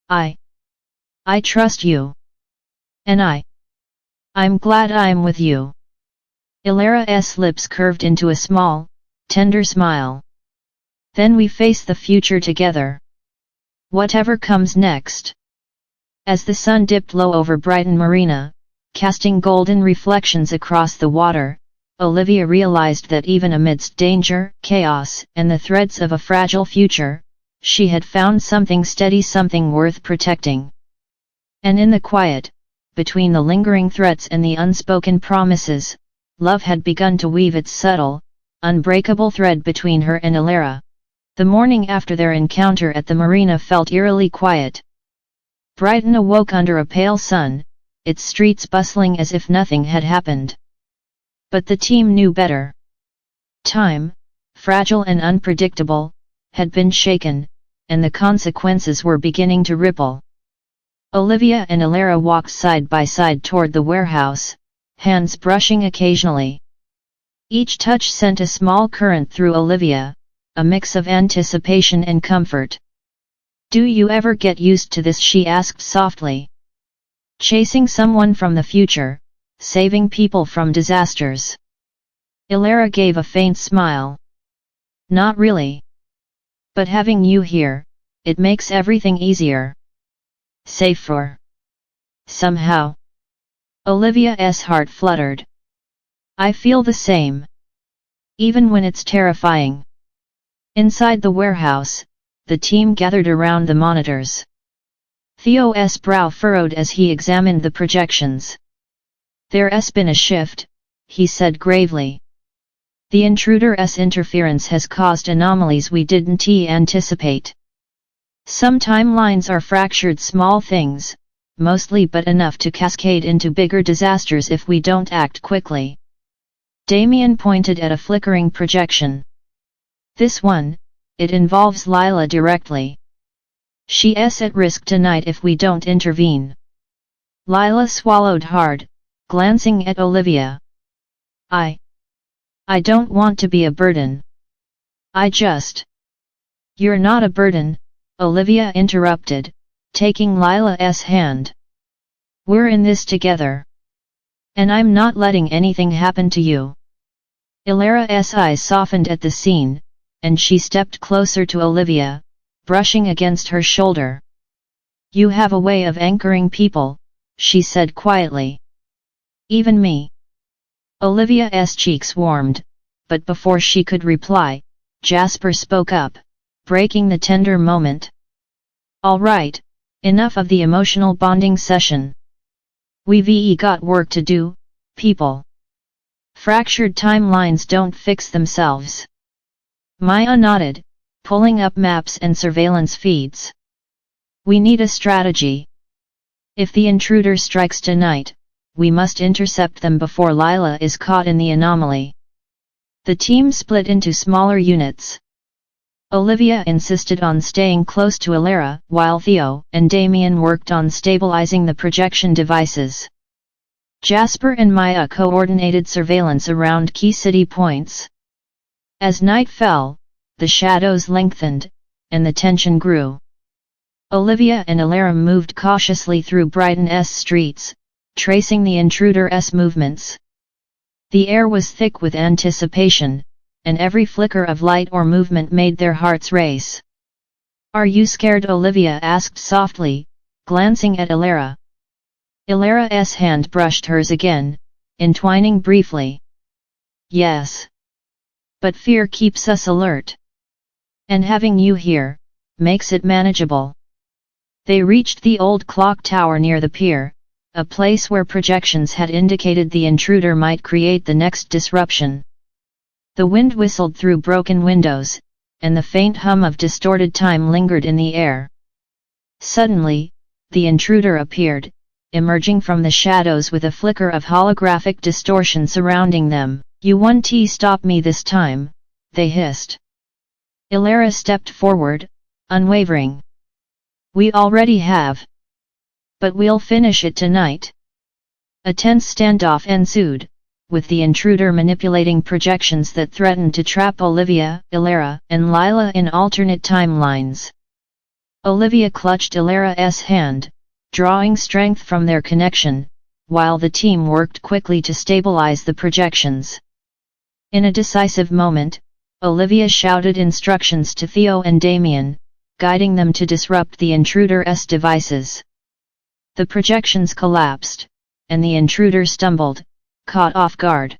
I trust you. And I'm glad I'm with you." Ilara's lips curved into a small, tender smile. "Then we face the future together. Whatever comes next." As the sun dipped low over Brighton Marina, casting golden reflections across the water, Olivia realized that even amidst danger, chaos, and the threats of a fragile future, she had found something steady, something worth protecting. And in the quiet, between the lingering threats and the unspoken promises, love had begun to weave its subtle, unbreakable thread between her and Ilara. The morning after their encounter at the marina felt eerily quiet. Brighton awoke under a pale sun, its streets bustling as if nothing had happened. But the team knew better. Time, fragile and unpredictable, had been shaken, and the consequences were beginning to ripple. Olivia and Ilara walked side by side toward the warehouse, hands brushing occasionally. Each touch sent a small current through Olivia, a mix of anticipation and comfort. Do you ever get used to this? She asked softly. Chasing someone from the future, saving people from disasters. Ilara gave a faint smile. Not really. But having you here, it makes everything easier. Safer. Somehow. Olivia's heart fluttered. I feel the same. Even when it's terrifying. Inside the warehouse, the team gathered around the monitors. Theo's brow furrowed as he examined the projections. There's been a shift, he said gravely. The intruder's interference has caused anomalies we didn't anticipate. Some timelines are fractured, small things, mostly, but enough to cascade into bigger disasters if we don't act quickly. Damien pointed at a flickering projection. This one, it involves Lila directly. She's at risk tonight if we don't intervene. Lila swallowed hard, glancing at Olivia. I don't want to be a burden. You're not a burden, Olivia interrupted, taking Lila's hand. We're in this together. And I'm not letting anything happen to you. Ilara's eyes softened at the scene, and she stepped closer to Olivia, brushing against her shoulder. You have a way of anchoring people, she said quietly. Even me. Olivia's cheeks warmed, but before she could reply, Jasper spoke up, breaking the tender moment. All right, enough of the emotional bonding session. We've got work to do, people. Fractured timelines don't fix themselves. Maya nodded, pulling up maps and surveillance feeds. We need a strategy. If the intruder strikes tonight, we must intercept them before Lila is caught in the anomaly. The team split into smaller units. Olivia insisted on staying close to Ilara, while Theo and Damien worked on stabilizing the projection devices. Jasper and Maya coordinated surveillance around key city points. As night fell, the shadows lengthened, and the tension grew. Olivia and Ilara moved cautiously through Brighton's streets, tracing the intruder's movements. The air was thick with anticipation, and every flicker of light or movement made their hearts race. Are you scared? Olivia asked softly, glancing at Ilara. Ilara's hand brushed hers again, entwining briefly. Yes. But fear keeps us alert. And having you here, makes it manageable. They reached the old clock tower near the pier, a place where projections had indicated the intruder might create the next disruption. The wind whistled through broken windows, and the faint hum of distorted time lingered in the air. Suddenly, the intruder appeared, emerging from the shadows with a flicker of holographic distortion surrounding them. You won't stop me this time, they hissed. Ilara stepped forward, unwavering. We already have. But we'll finish it tonight. A tense standoff ensued, with the intruder manipulating projections that threatened to trap Olivia, Ilara, and Lila in alternate timelines. Olivia clutched Ilara's hand, drawing strength from their connection, while the team worked quickly to stabilize the projections. In a decisive moment, Olivia shouted instructions to Theo and Damien, guiding them to disrupt the intruder's devices. The projections collapsed, and the intruder stumbled, caught off guard.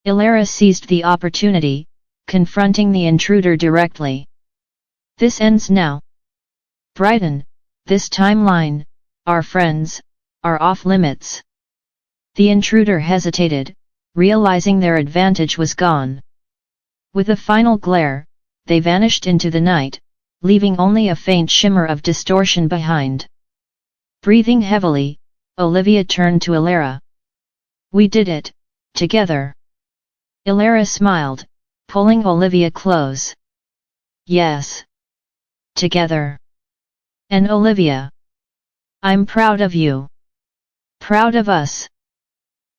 Ilara seized the opportunity, confronting the intruder directly. This ends now. Brighton, this timeline, our friends, are off limits. The intruder hesitated, realizing their advantage was gone. With a final glare, they vanished into the night, leaving only a faint shimmer of distortion behind. Breathing heavily, Olivia turned to Ilara. We did it, together. Ilara smiled, pulling Olivia close. Yes. Together. And Olivia. I'm proud of you. Proud of us.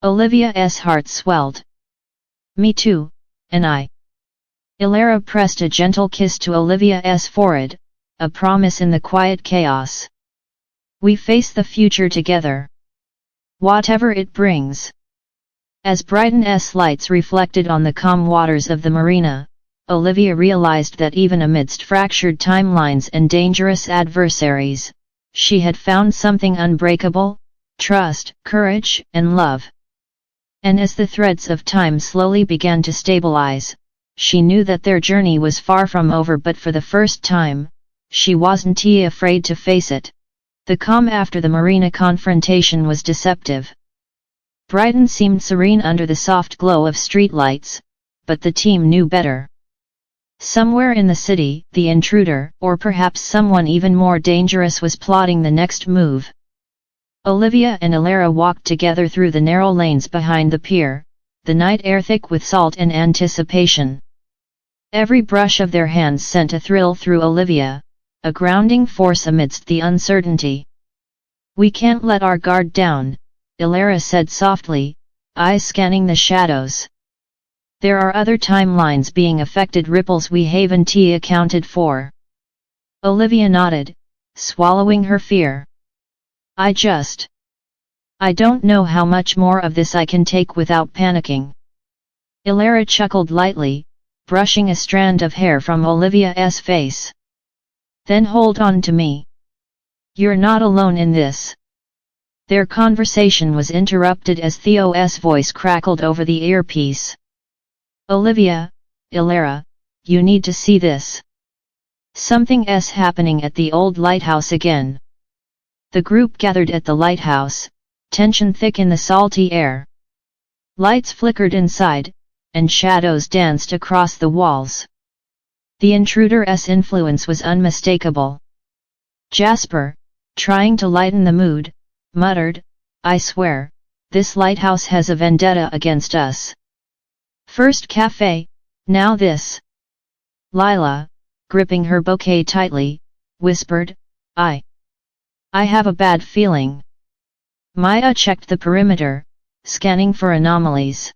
Olivia's heart swelled. Me too, and I. Ilara pressed a gentle kiss to Olivia's forehead, a promise in the quiet chaos. We face the future together, whatever it brings. As Brighton's lights reflected on the calm waters of the marina, Olivia realized that even amidst fractured timelines and dangerous adversaries, she had found something unbreakable: trust, courage, and love. And as the threads of time slowly began to stabilize, she knew that their journey was far from over, but for the first time, she wasn't afraid to face it. The calm after the marina confrontation was deceptive. Brighton seemed serene under the soft glow of streetlights, but the team knew better. Somewhere in the city, the intruder, or perhaps someone even more dangerous, was plotting the next move. Olivia and Alara walked together through the narrow lanes behind the pier, the night air thick with salt and anticipation. Every brush of their hands sent a thrill through Olivia, a grounding force amidst the uncertainty. "We can't let our guard down," Alara said softly, eyes scanning the shadows. "There are other timelines being affected, ripples we haven't accounted for." Olivia nodded, swallowing her fear. I don't know how much more of this I can take without panicking." Alara chuckled lightly, brushing a strand of hair from Olivia's face. "Then hold on to me. You're not alone in this." Their conversation was interrupted as Theo's voice crackled over the earpiece. "Olivia, Alara, you need to see this. Something's happening at the old lighthouse again." The group gathered at the lighthouse, tension thick in the salty air. Lights flickered inside, and shadows danced across the walls. The intruder's influence was unmistakable. Jasper, trying to lighten the mood, muttered, "I swear, this lighthouse has a vendetta against us. First cafe, now this." Lila, gripping her bouquet tightly, whispered, I have a bad feeling." Maya checked the perimeter, scanning for anomalies.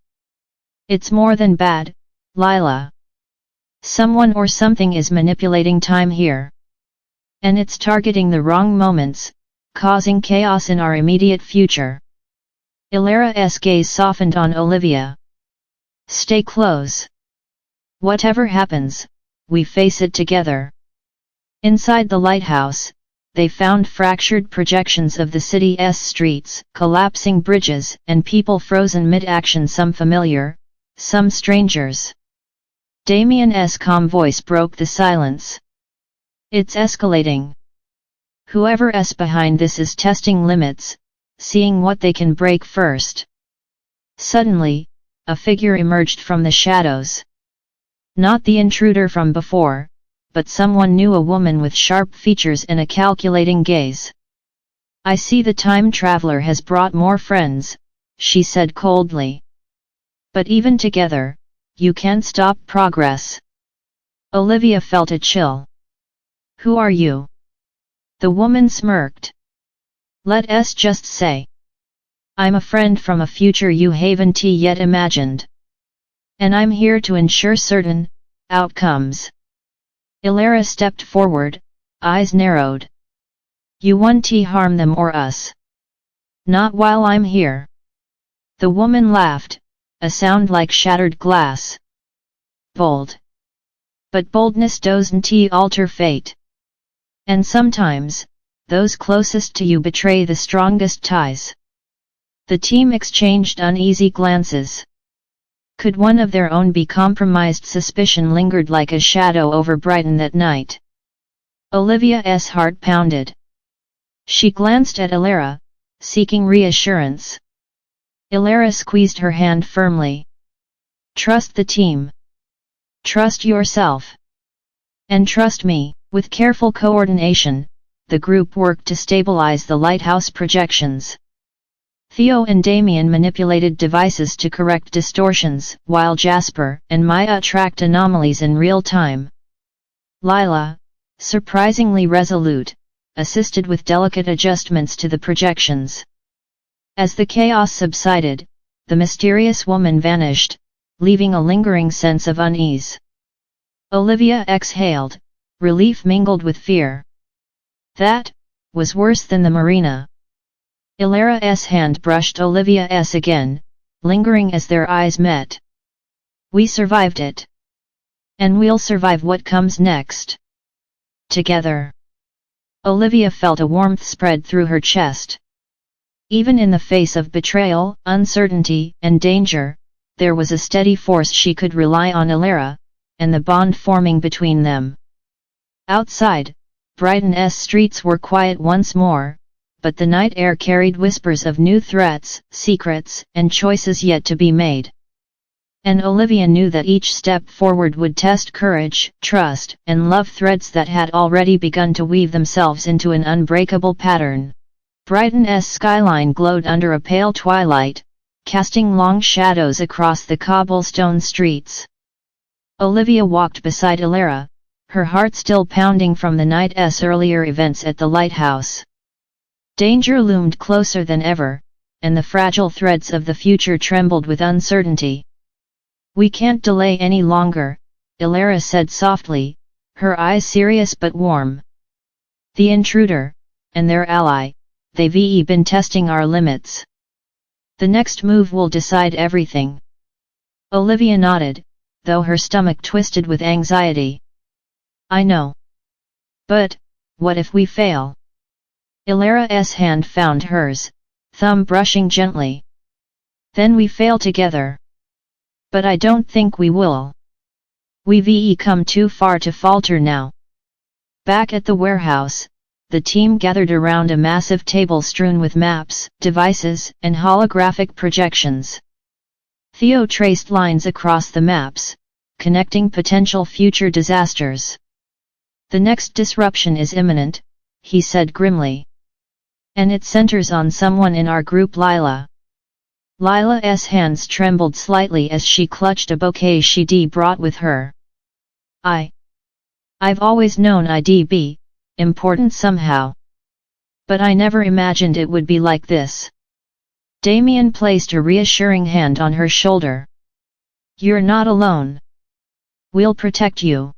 "It's more than bad, Lila. Someone or something is manipulating time here. And it's targeting the wrong moments, causing chaos in our immediate future." Alara's gaze softened on Olivia. "Stay close. Whatever happens, we face it together." Inside the lighthouse, they found fractured projections of the city's streets, collapsing bridges, and people frozen mid-action, some familiar, some strangers. Damien's calm voice broke the silence. "It's escalating. Whoever's behind this is testing limits, seeing what they can break first." Suddenly, a figure emerged from the shadows. Not the intruder from before, but someone new, a woman with sharp features and a calculating gaze. "I see the time traveler has brought more friends," she said coldly. "But even together, you can't stop progress." Olivia felt a chill. "Who are you?" The woman smirked. "Let's just say, I'm a friend from a future you haven't yet imagined. And I'm here to ensure certain outcomes." Alara stepped forward, eyes narrowed. "You won't harm them or us. Not while I'm here." The woman laughed, a sound like shattered glass. "Bold. But boldness doesn't alter fate. And sometimes, those closest to you betray the strongest ties." The team exchanged uneasy glances. Could one of their own be compromised? Suspicion lingered like a shadow over Brighton that night. Olivia's heart pounded. She glanced at Alara, seeking reassurance. Alara squeezed her hand firmly. "Trust the team. Trust yourself. And trust me." With careful coordination, the group worked to stabilize the lighthouse projections. Theo and Damien manipulated devices to correct distortions, while Jasper and Maya tracked anomalies in real time. Lila, surprisingly resolute, assisted with delicate adjustments to the projections. As the chaos subsided, the mysterious woman vanished, leaving a lingering sense of unease. Olivia exhaled, relief mingled with fear. That was worse than the marina. Ilara's hand brushed Olivia's again, lingering as their eyes met. We survived it. And we'll survive what comes next. Together. Olivia felt a warmth spread through her chest. Even in the face of betrayal, uncertainty, and danger, there was a steady force she could rely on. Ilara, and the bond forming between them. Outside, Brighton's streets were quiet once more, but the night air carried whispers of new threats, secrets, and choices yet to be made. And Olivia knew that each step forward would test courage, trust, and love, threads that had already begun to weave themselves into an unbreakable pattern. Brighton's skyline glowed under a pale twilight, casting long shadows across the cobblestone streets. Olivia walked beside Ilara, her heart still pounding from the night's earlier events at the lighthouse. Danger loomed closer than ever, and the fragile threads of the future trembled with uncertainty. We can't delay any longer, Ilara said softly, her eyes serious but warm. The intruder, and their ally, they've been testing our limits. The next move will decide everything. Olivia nodded, though her stomach twisted with anxiety. I know. But, what if we fail? Ilara's hand found hers, thumb brushing gently. Then we fail together. But I don't think we will. We've come too far to falter now. Back at the warehouse, the team gathered around a massive table strewn with maps, devices, and holographic projections. Theo traced lines across the maps, connecting potential future disasters. The next disruption is imminent, he said grimly. And it centers on someone in our group, Lila. Lila's hands trembled slightly as she clutched a bouquet she'd brought with her. I've always known I'd be important somehow. But I never imagined it would be like this. Damien placed a reassuring hand on her shoulder. You're not alone. We'll protect you.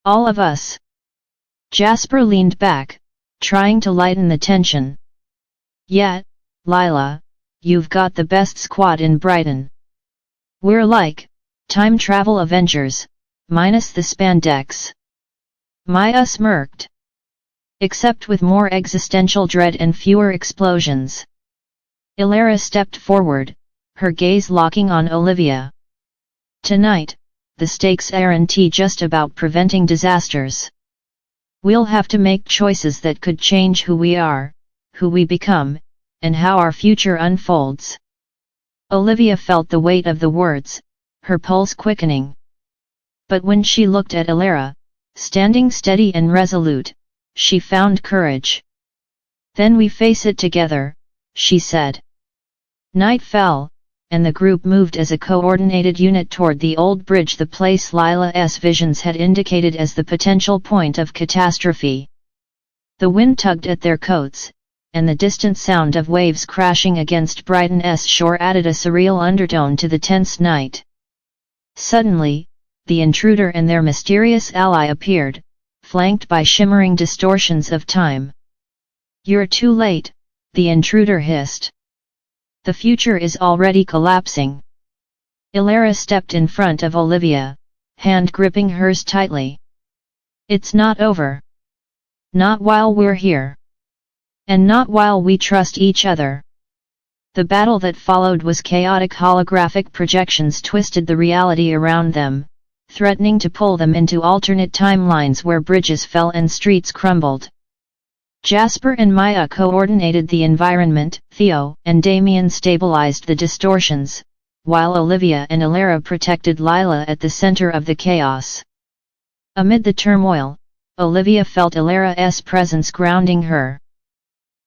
All of us. Jasper leaned back, trying to lighten the tension. Yet, Lila, you've got the best squad in Brighton. We're like time travel Avengers, minus the spandex. Maya smirked. Except with more existential dread and fewer explosions. Ilara stepped forward, her gaze locking on Olivia. Tonight, the stakes aren't just about preventing disasters. We'll have to make choices that could change who we are, who we become, and how our future unfolds. Olivia felt the weight of the words, her pulse quickening. But when she looked at Ilara, standing steady and resolute, she found courage. Then we face it together, she said. Night fell, and the group moved as a coordinated unit toward the old bridge, the place Lila's visions had indicated as the potential point of catastrophe. The wind tugged at their coats, and the distant sound of waves crashing against Brighton's shore added a surreal undertone to the tense night. Suddenly, the intruder and their mysterious ally appeared, flanked by shimmering distortions of time. You're too late, the intruder hissed. The future is already collapsing. Ilara stepped in front of Olivia, hand gripping hers tightly. It's not over. Not while we're here. And not while we trust each other. The battle that followed was chaotic. Holographic projections twisted the reality around them, threatening to pull them into alternate timelines where bridges fell and streets crumbled. Jasper and Maya coordinated the environment, Theo and Damien stabilized the distortions, while Olivia and Ilara protected Lila at the center of the chaos. Amid the turmoil, Olivia felt Ilara's presence grounding her.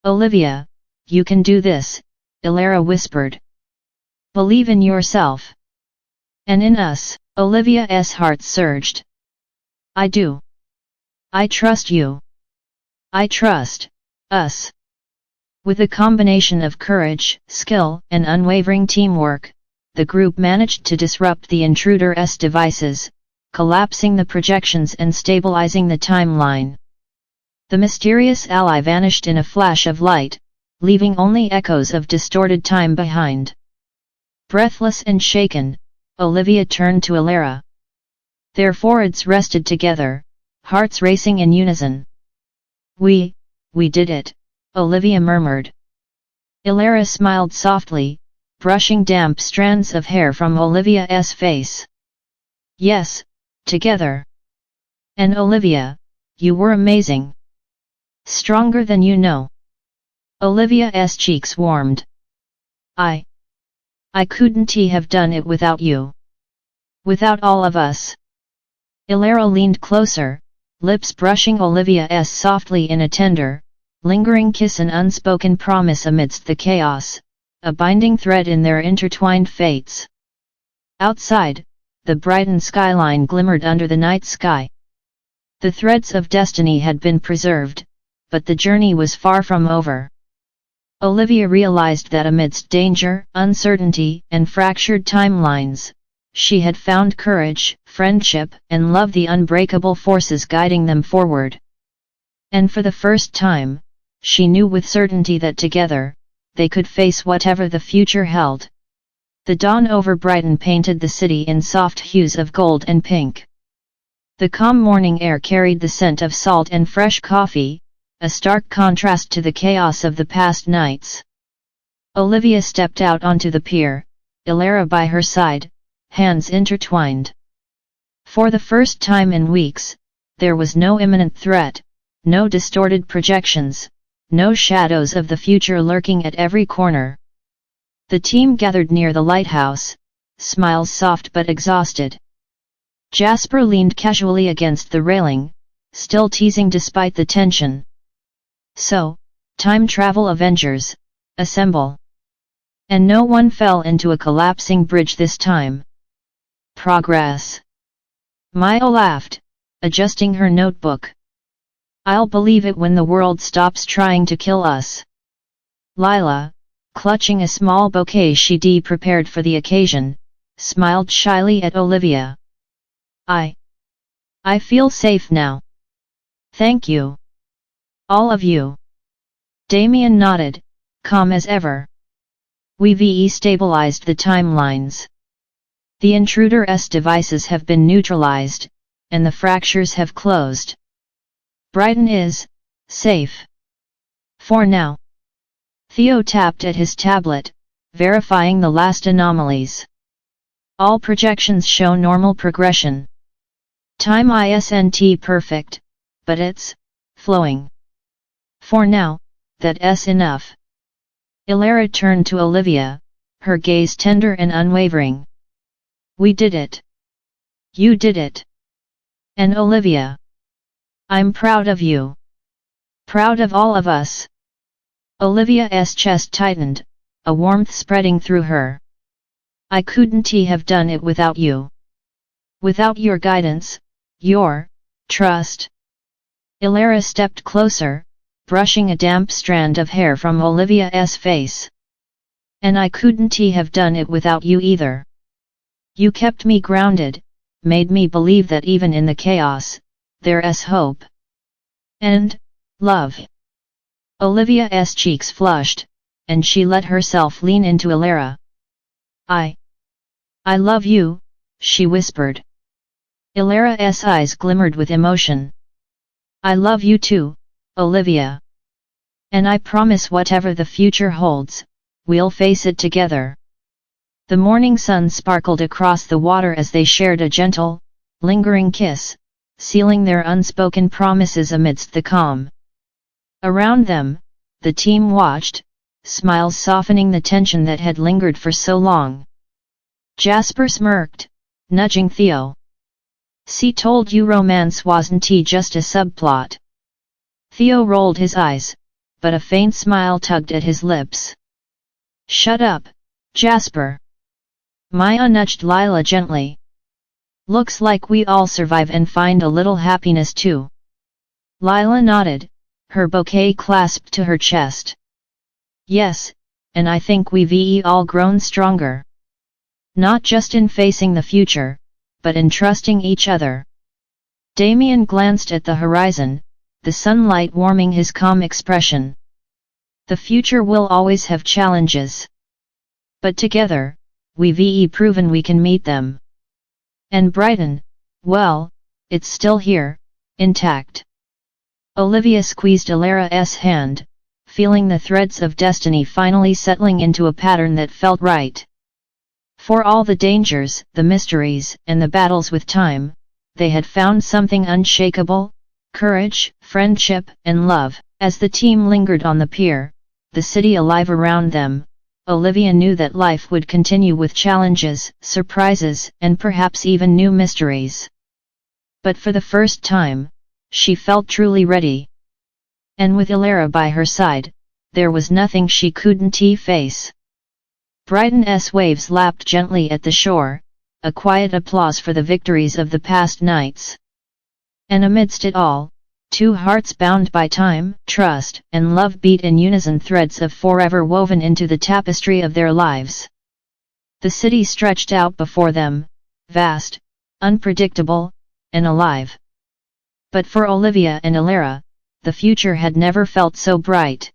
Olivia, you can do this, Ilara whispered. Believe in yourself. And in us, Olivia's heart surged. I do. I trust you. I trust us. With a combination of courage, skill, and unwavering teamwork, the group managed to disrupt the intruder's devices, collapsing the projections and stabilizing the timeline. The mysterious ally vanished in a flash of light, leaving only echoes of distorted time behind. Breathless and shaken, Olivia turned to Elara. Their foreheads rested together, hearts racing in unison. We did it," Olivia murmured. Elara smiled softly, brushing damp strands of hair from Olivia's face. "Yes, together. And Olivia, you were amazing. Stronger than you know." Olivia's cheeks warmed. I couldn't have done it without you. Without all of us." Elara leaned closer, lips brushing Olivia's softly in a tender, lingering kiss, an unspoken promise amidst the chaos, a binding thread in their intertwined fates. Outside, the Brighton skyline glimmered under the night sky. The threads of destiny had been preserved, but the journey was far from over. Olivia realized that amidst danger, uncertainty, and fractured timelines, she had found courage, friendship, and love, the unbreakable forces guiding them forward. And for the first time, she knew with certainty that together, they could face whatever the future held. The dawn over Brighton painted the city in soft hues of gold and pink. The calm morning air carried the scent of salt and fresh coffee, a stark contrast to the chaos of the past nights. Olivia stepped out onto the pier, Elara by her side, hands intertwined. For the first time in weeks, there was no imminent threat, no distorted projections, no shadows of the future lurking at every corner. The team gathered near the lighthouse, smiles soft but exhausted. Jasper leaned casually against the railing, still teasing despite the tension. "So, time travel Avengers, assemble." And no one fell into a collapsing bridge this time. Progress. Maya laughed, adjusting her notebook. "I'll believe it when the world stops trying to kill us." Lila, clutching a small bouquet she'd prepared for the occasion, smiled shyly at Olivia. I feel safe now. Thank you. All of you." Damien nodded, calm as ever. "We've stabilized the timelines. The intruder's devices have been neutralized, and the fractures have closed. Brighton is safe. For now." Theo tapped at his tablet, verifying the last anomalies. "All projections show normal progression. Time isn't perfect, but it's flowing. For now, that's enough." Elara turned to Olivia, her gaze tender and unwavering. "We did it. You did it. And Olivia, I'm proud of you. Proud of all of us." Olivia's chest tightened, a warmth spreading through her. "I couldn't have done it without you. Without your guidance, your trust." Elara stepped closer, brushing a damp strand of hair from Olivia's face. "And I couldn't have done it without you either. You kept me grounded, made me believe that even in the chaos, there's hope. And love." Olivia's cheeks flushed, and she let herself lean into Elara. I love you," she whispered. Elara's eyes glimmered with emotion. "I love you too, Olivia. And I promise whatever the future holds, we'll face it together." The morning sun sparkled across the water as they shared a gentle, lingering kiss, sealing their unspoken promises amidst the calm. Around them, the team watched, smiles softening the tension that had lingered for so long. Jasper smirked, nudging Theo. "See, told you romance wasn't just a subplot." Theo rolled his eyes, but a faint smile tugged at his lips. "Shut up, Jasper." Maya nudged Lila gently. "Looks like we all survive and find a little happiness too." Lila nodded, her bouquet clasped to her chest. "Yes, and I think we've all grown stronger. Not just in facing the future, but in trusting each other. Damien glanced at the horizon, the sunlight warming his calm expression. The future will always have challenges. But together, we've proven we can meet them. And Brighton, well, it's still here, intact. Olivia squeezed Alara's hand, feeling the threads of destiny finally settling into a pattern that felt right. For all the dangers, the mysteries, and the battles with time, they had found something unshakable: courage, friendship, and love. As the team lingered on the pier, the city alive around them, Olivia knew that life would continue with challenges, surprises, and perhaps even new mysteries. But for the first time, she felt truly ready. And with Alara by her side, there was nothing she couldn't face. Brighton's waves lapped gently at the shore, a quiet applause for the victories of the past nights. And amidst it all, two hearts bound by time, trust, and love beat in unison, threads of forever woven into the tapestry of their lives. The city stretched out before them, vast, unpredictable, and alive. But for Olivia and Alara, the future had never felt so bright.